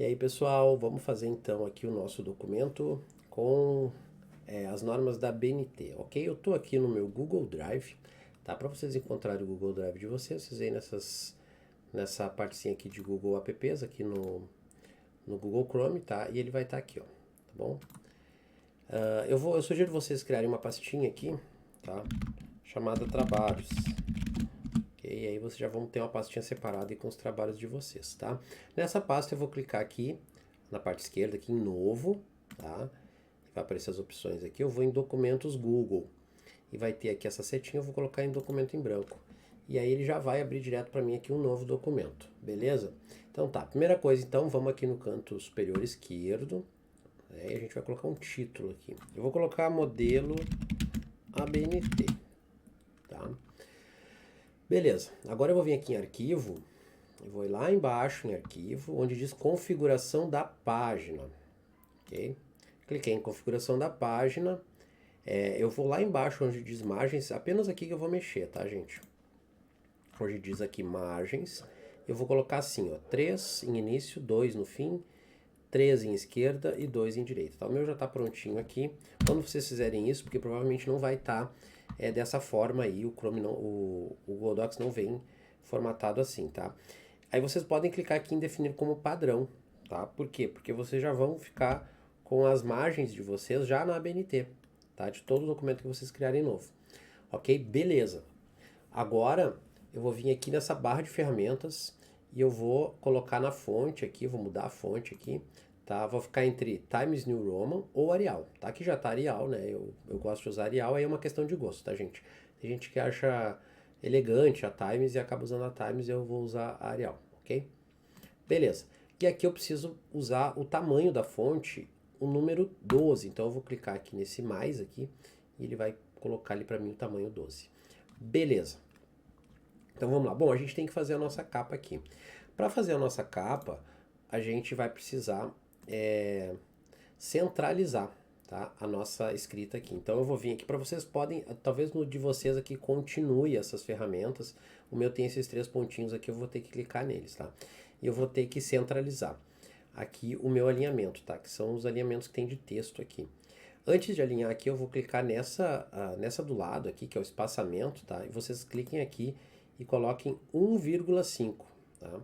aí, pessoal, vamos fazer então aqui o nosso documento com as normas da BNT, ok? Eu estou aqui no meu Google Drive, tá? Para vocês encontrarem o Google Drive de vocês, vocês veem nessa partezinha aqui de Google Apps, aqui no Google Chrome, tá? E ele vai estar aqui, ó, tá bom? Eu sugiro vocês criarem uma pastinha aqui, tá? Chamada Trabalhos. E aí vocês já vão ter uma pastinha separada aí com os trabalhos de vocês, tá? Nessa pasta eu vou clicar aqui na parte esquerda, aqui em Novo, tá? Vai aparecer as opções aqui. Eu vou em Documentos Google e vai ter aqui essa setinha, eu vou colocar em Documento em Branco. E aí ele já vai abrir direto para mim aqui um novo documento, beleza? Então tá, primeira coisa então, vamos aqui no canto superior esquerdo, e a gente vai colocar um título aqui. Eu vou colocar modelo ABNT, tá? Beleza, agora eu vou vir aqui em arquivo, e vou ir lá embaixo em arquivo, onde diz configuração da página, ok? Cliquei em configuração da página, eu vou lá embaixo onde diz margens, apenas aqui que eu vou mexer, tá, gente? Onde diz aqui margens, eu vou colocar assim, ó, 3 em início, 2 no fim, 3 em esquerda e 2 em direita, tá? O meu já tá prontinho aqui. Quando vocês fizerem isso, porque provavelmente não vai estar dessa forma aí, o Chrome não, o Google Docs não vem formatado assim, tá? Aí vocês podem clicar aqui em definir como padrão, tá? Por quê? Porque vocês já vão ficar com as margens de vocês já na ABNT, tá? De todo o documento que vocês criarem novo. Ok? Beleza. Agora eu vou vir aqui nessa barra de ferramentas e eu vou colocar na fonte aqui, vou mudar a fonte aqui, tá? Vou ficar entre Times New Roman ou Arial, tá? Aqui já tá Arial, né? Eu gosto de usar Arial, aí é uma questão de gosto, tá, gente? Tem gente que acha elegante a Times e acaba usando a Times e eu vou usar a Arial, ok? Beleza. E aqui eu preciso usar o tamanho da fonte, o número 12. Então eu vou clicar aqui nesse mais aqui e ele vai colocar ali para mim o tamanho 12. Beleza. Então vamos lá. Bom, a gente tem que fazer a nossa capa aqui. Para fazer a nossa capa, a gente vai precisar centralizar, tá, a nossa escrita aqui. Então eu vou vir aqui para vocês podem, talvez no de vocês aqui continue essas ferramentas. O meu tem esses 3 pontinhos aqui, eu vou ter que clicar neles, tá? E eu vou ter que centralizar aqui o meu alinhamento, tá? Que são os alinhamentos que tem de texto aqui. Antes de alinhar aqui, eu vou clicar nessa do lado aqui, que é o espaçamento, tá? E vocês cliquem aqui e coloquem 1,5, tá?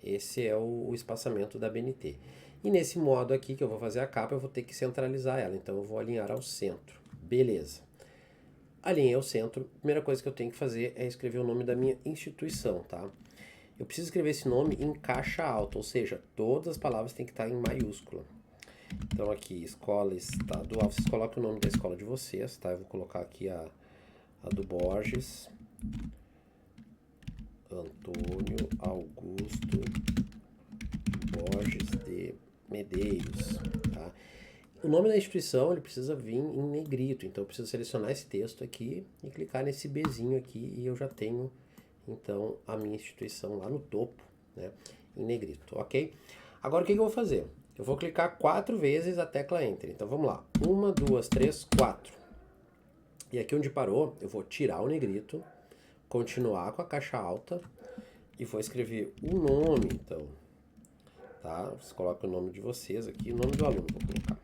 Esse é o espaçamento da BNT. E nesse modo aqui que eu vou fazer a capa, eu vou ter que centralizar ela. Então eu vou alinhar ao centro. Beleza. Alinhei ao centro. A primeira coisa que eu tenho que fazer é escrever o nome da minha instituição, tá? Eu preciso escrever esse nome em caixa alta, ou seja, todas as palavras têm que estar em maiúscula. Então aqui, escola estadual, vocês colocam o nome da escola de vocês, tá? Eu vou colocar aqui a do Borges, Antônio Augusto Borges de Medeiros, tá? O nome da instituição ele precisa vir em negrito, então eu preciso selecionar esse texto aqui e clicar nesse Bzinho aqui e eu já tenho então a minha instituição lá no topo, né, em negrito, ok? Agora o que eu vou fazer? Eu vou clicar 4 vezes a tecla Enter, então vamos lá, 1, 2, 3, 4. E aqui onde parou, eu vou tirar o negrito, continuar com a caixa alta e vou escrever o nome, então, tá? Vocês colocam o nome de vocês aqui, o nome do aluno, vou colocar.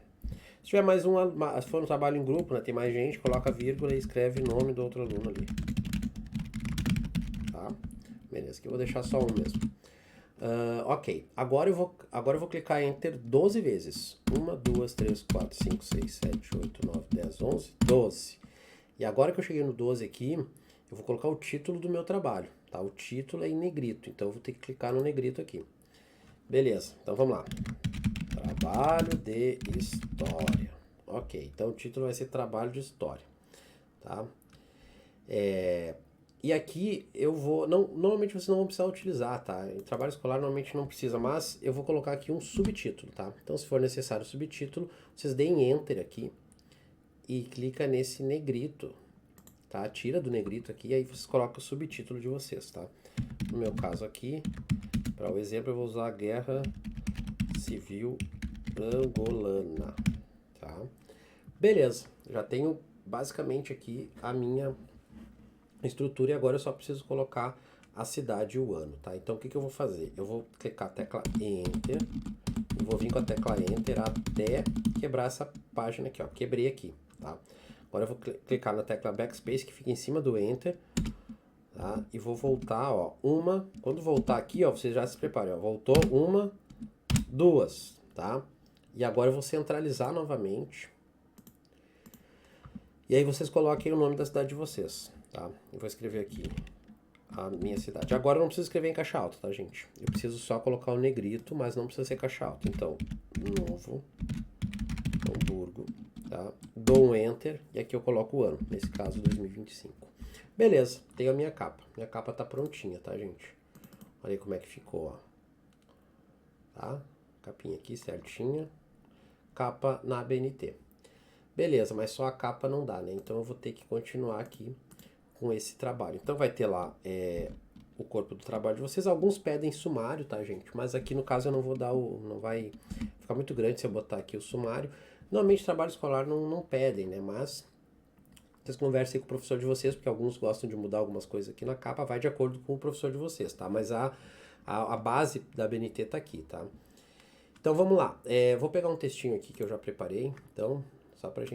Se tiver mais se for um trabalho em grupo, né, tem mais gente, coloca vírgula e escreve o nome do outro aluno ali. Tá? Beleza, aqui eu vou deixar só um mesmo. Ok, agora eu vou clicar em Enter 12 vezes. 1, 2, 3, 4, 5, 6, 7, 8, 9, 10, 11, 12. E agora que eu cheguei no 12 aqui, eu vou colocar o título do meu trabalho. Tá? O título é em negrito, então eu vou ter que clicar no negrito aqui. Beleza, então vamos lá. Trabalho de história. Ok, então o título vai ser trabalho de história. Tá? E aqui eu vou... normalmente vocês não vão precisar utilizar, tá? Em trabalho escolar normalmente não precisa, mas eu vou colocar aqui um subtítulo, tá? Então se for necessário subtítulo, vocês deem Enter aqui e clica nesse negrito, tá? Tira do negrito aqui e aí vocês colocam o subtítulo de vocês, tá? No meu caso aqui, para o exemplo, eu vou usar a Guerra Civil Angolana, tá? Beleza, já tenho basicamente aqui a minha estrutura e agora eu só preciso colocar a cidade e o ano, tá? Então o que eu vou fazer? Eu vou clicar a tecla Enter vou vir com a tecla Enter até quebrar essa página aqui, ó. Quebrei aqui, tá? Agora eu vou clicar na tecla Backspace, que fica em cima do Enter, tá? E vou voltar, ó, quando voltar aqui, ó, você já se prepare, ó, voltou uma, duas, tá? E agora eu vou centralizar novamente. E aí vocês coloquem o nome da cidade de vocês, tá? Eu vou escrever aqui a minha cidade. Agora eu não preciso escrever em caixa alta, tá, gente? Eu preciso só colocar o negrito, mas não precisa ser caixa alta. Então, Novo Hamburgo, tá? Dou um Enter e aqui eu coloco o ano, nesse caso 2025. Beleza, tenho a minha capa. Minha capa tá prontinha, tá, gente? Olha aí como é que ficou, ó. Tá? Capinha aqui certinha. Capa na ABNT. Beleza, mas só a capa não dá, né? Então eu vou ter que continuar aqui com esse trabalho. Então vai ter lá o corpo do trabalho de vocês. Alguns pedem sumário, tá, gente? Mas aqui no caso eu não vou dar não vai ficar muito grande se eu botar aqui o sumário. Normalmente trabalho escolar não pedem, né? Mas vocês conversem com o professor de vocês, porque alguns gostam de mudar algumas coisas aqui na capa, vai de acordo com o professor de vocês, tá? Mas a base da BNT tá aqui, tá? Então vamos lá. Vou pegar um textinho aqui que eu já preparei, então, só pra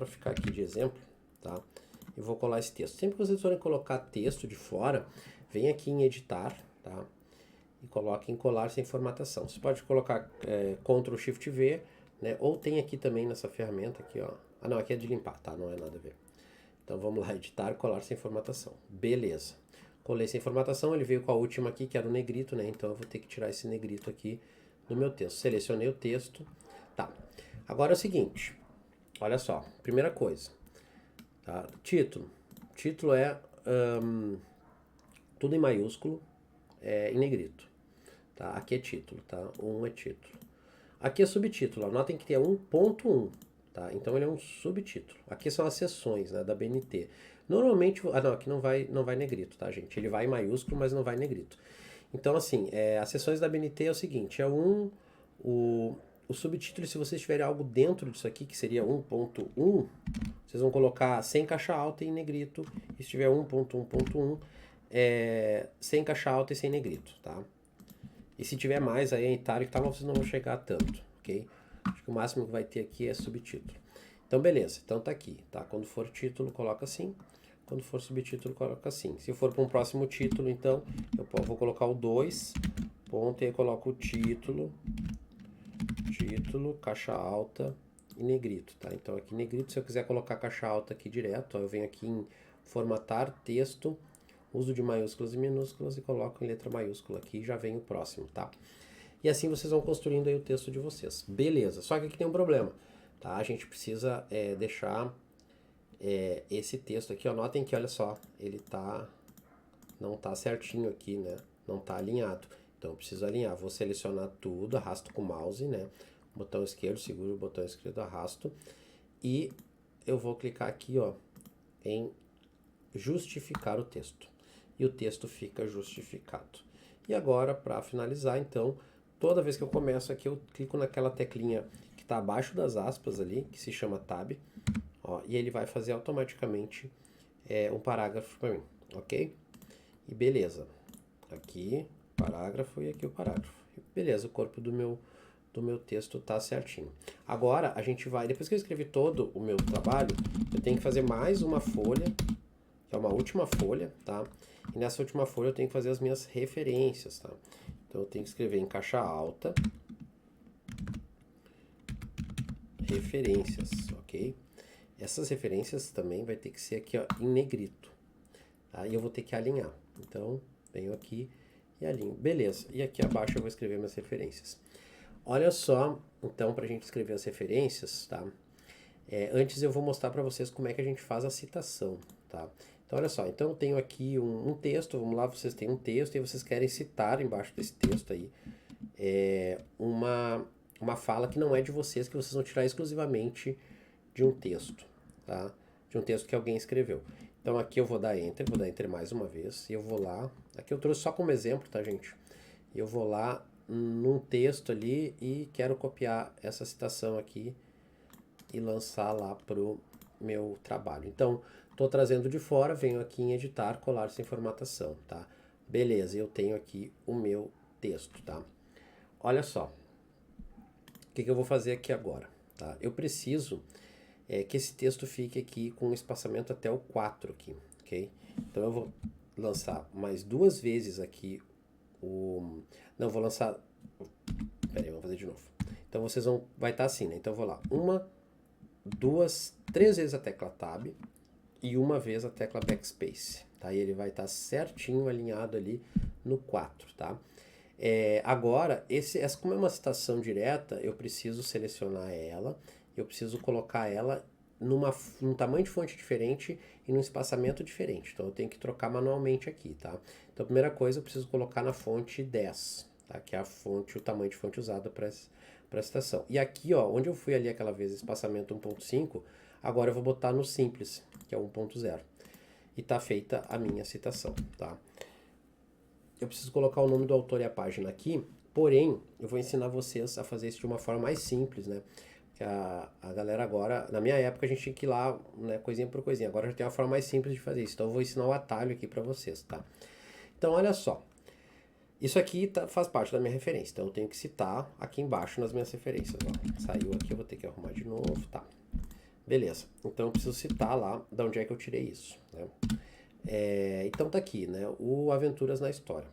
ficar aqui de exemplo, tá? E vou colar esse texto. Sempre que vocês forem colocar texto de fora, vem aqui em editar, tá? E coloque em colar sem formatação. Você pode colocar Ctrl Shift V, né? Ou tem aqui também nessa ferramenta aqui, ó. Ah, não, aqui é de limpar, tá? Não é nada a ver. Então vamos lá, editar, colar sem formatação. Beleza. Colei sem formatação, ele veio com a última aqui, que era o negrito, né? Então eu vou ter que tirar esse negrito aqui do meu texto. Selecionei o texto. Tá. Agora é o seguinte. Olha só. Primeira coisa. Tá? Título. Título é tudo em maiúsculo, em negrito. Tá? Aqui é título, tá? é título. Aqui é subtítulo. Notem que tem 1.1. Tá? Então ele é um subtítulo. Aqui são as seções, né, da BNT. Normalmente, não, aqui não vai negrito, tá, gente? Ele vai em maiúsculo, mas não vai negrito. Então, assim, as seções da BNT é o seguinte, o subtítulo, se vocês tiverem algo dentro disso aqui, que seria 1.1, vocês vão colocar sem caixa alta e em negrito, e se tiver 1.1.1, sem caixa alta e sem negrito, tá? E se tiver mais aí em itálico e tal, vocês não vão chegar a tanto, ok? Acho que o máximo que vai ter aqui é subtítulo. Então, beleza. Então tá aqui, tá? Quando for título, coloca assim. Quando for subtítulo, coloca assim. Se for para um próximo título, então, eu vou colocar o 2, ponto, e aí coloco o título, caixa alta e negrito, tá? Então aqui negrito, se eu quiser colocar caixa alta aqui direto, ó, eu venho aqui em formatar texto, uso de maiúsculas e minúsculas e coloco em letra maiúscula aqui e já vem o próximo, tá? E assim vocês vão construindo aí o texto de vocês. Beleza, só que aqui tem um problema, tá? A gente precisa deixar esse texto aqui, ó, notem que, olha só, ele não tá certinho aqui, né? Não tá alinhado. Então eu preciso alinhar, vou selecionar tudo, arrasto com o mouse, né? Botão esquerdo, seguro o botão esquerdo, arrasto. E eu vou clicar aqui, ó, em justificar o texto. E o texto fica justificado. E agora, para finalizar, então, toda vez que eu começo aqui, eu clico naquela teclinha que está abaixo das aspas ali, que se chama Tab, ó, e ele vai fazer automaticamente um parágrafo para mim, ok? E beleza. Aqui, parágrafo e aqui o parágrafo. Beleza, o corpo do meu texto tá certinho. Agora, a gente vai, depois que eu escrevi todo o meu trabalho, eu tenho que fazer mais uma folha, que é uma última folha, tá? E nessa última folha eu tenho que fazer as minhas referências, tá? Então eu tenho que escrever em caixa alta, referências, ok? Essas referências também vai ter que ser aqui, ó, em negrito, tá? E eu vou ter que alinhar. Então, venho aqui e alinho. Beleza, e aqui abaixo eu vou escrever minhas referências. Olha só, então, para a gente escrever as referências, tá? Antes eu vou mostrar para vocês como é que a gente faz a citação, tá? Então, olha só, então eu tenho aqui um texto, vamos lá, vocês têm um texto e vocês querem citar embaixo desse texto aí uma fala que não é de vocês, que vocês vão tirar exclusivamente de um texto, tá? De um texto que alguém escreveu. Então aqui eu vou dar Enter mais uma vez, e eu vou lá, aqui eu trouxe só como exemplo, tá, gente? Eu vou lá num texto ali e quero copiar essa citação aqui e lançar lá pro meu trabalho. Então, estou trazendo de fora, venho aqui em editar, colar sem formatação, tá? Beleza, eu tenho aqui o meu texto, tá? Olha só, que eu vou fazer aqui agora? Tá? Eu preciso que esse texto fique aqui com um espaçamento até o 4 aqui, ok? Então eu vou lançar mais 2 vezes aqui o... Não, vou lançar... Peraí, vamos fazer de novo. Então vocês vão... Vai estar assim, né? Então eu vou lá. 1, 2, 3 vezes a tecla Tab e 1 vez a tecla Backspace, tá? E ele vai estar certinho alinhado ali no 4, tá? Agora, como é uma citação direta, eu preciso selecionar ela, eu preciso colocar ela num tamanho de fonte diferente e num espaçamento diferente. Então eu tenho que trocar manualmente aqui, tá? Então a primeira coisa eu preciso colocar na fonte 10, tá? Que é o tamanho de fonte usada para a citação. E aqui, ó, onde eu fui ali aquela vez espaçamento 1.5, agora eu vou botar no simples, que é 1.0. E tá feita a minha citação, tá? Eu preciso colocar o nome do autor e a página aqui, porém, eu vou ensinar vocês a fazer isso de uma forma mais simples, né? Que a galera agora, na minha época a gente tinha que ir lá, né, coisinha por coisinha, agora já tem uma forma mais simples de fazer isso, então eu vou ensinar o atalho aqui pra vocês, tá? Então, olha só, isso aqui faz parte da minha referência, então eu tenho que citar aqui embaixo nas minhas referências, ó. Saiu aqui, eu vou ter que arrumar de novo, tá? Beleza, então eu preciso citar lá de onde é que eu tirei isso, né? Então tá aqui, né? O Aventuras na História.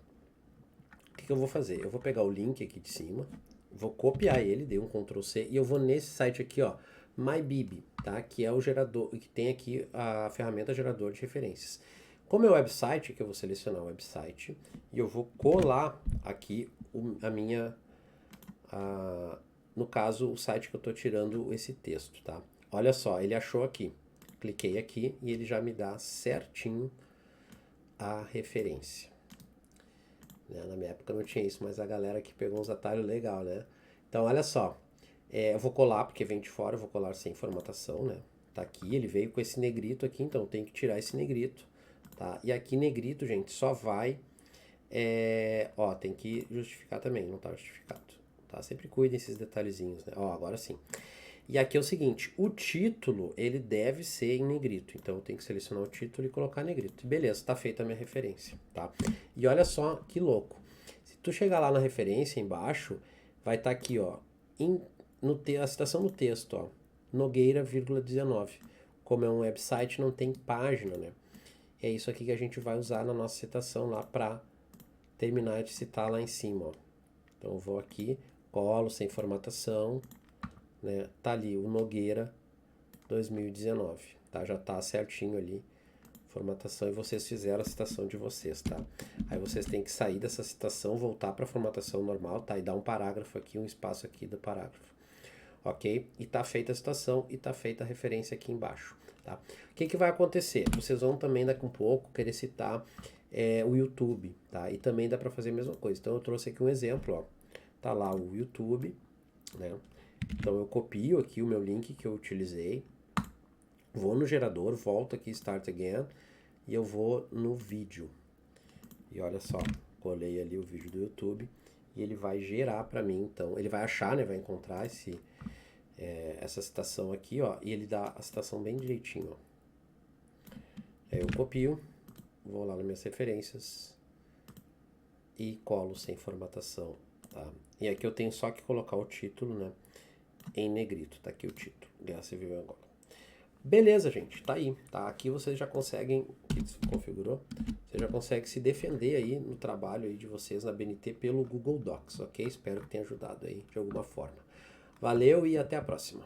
O que eu vou fazer? Eu vou pegar o link aqui de cima, vou copiar ele, dei um Ctrl C, e eu vou nesse site aqui, ó, MyBib, tá? Que é o gerador, que tem aqui a ferramenta gerador de referências. Como é o website, que eu vou selecionar o website, e eu vou colar aqui no caso, o site que eu tô tirando esse texto, tá? Olha só, ele achou aqui. Cliquei aqui e ele já me dá certinho a referência. Na minha época não tinha isso, mas a galera aqui pegou uns atalhos legal, né? Então, olha só. Eu vou colar, porque vem de fora, eu vou colar sem formatação, né? Tá aqui, ele veio com esse negrito aqui, então eu tenho que tirar esse negrito, tá? E aqui negrito, gente, só vai... ó, tem que justificar também, não tá justificado, tá? Sempre cuidem esses detalhezinhos, né? Ó, agora sim. E aqui é o seguinte, o título, ele deve ser em negrito. Então eu tenho que selecionar o título e colocar negrito. Beleza, tá feita a minha referência, tá? E olha só que louco. Se tu chegar lá na referência embaixo, vai estar aqui, ó, a citação no texto, ó, Nogueira, 19. Como é um website, não tem página, né? É isso aqui que a gente vai usar na nossa citação lá para terminar de citar lá em cima, ó. Então eu vou aqui, colo sem formatação, né? Tá ali o Nogueira 2019, tá? Já tá certinho ali, formatação, e vocês fizeram a citação de vocês, tá? Aí vocês têm que sair dessa citação, voltar para a formatação normal, tá? E dar um parágrafo aqui, um espaço aqui do parágrafo, ok? E tá feita a citação e tá feita a referência aqui embaixo, tá? O que vai acontecer? Vocês vão também daqui um pouco querer citar o YouTube, tá? E também dá para fazer a mesma coisa. Então eu trouxe aqui um exemplo, ó. Tá lá o YouTube, né? Então eu copio aqui o meu link que eu utilizei, vou no gerador, volto aqui Start Again e eu vou no vídeo. E olha só, colei ali o vídeo do YouTube e ele vai gerar para mim, então ele vai achar, né, vai encontrar essa citação aqui, ó, e ele dá a citação bem direitinho, ó. Aí eu copio, vou lá nas minhas referências e colo sem formatação, tá? E aqui eu tenho só que colocar o título, né, em negrito, tá aqui o título, Guerra Civil em Angola. Beleza, gente, tá aí, tá? Aqui vocês já conseguem, que se configurou, você já consegue se defender aí no trabalho aí de vocês na BNT pelo Google Docs, ok? Espero que tenha ajudado aí de alguma forma. Valeu e até a próxima.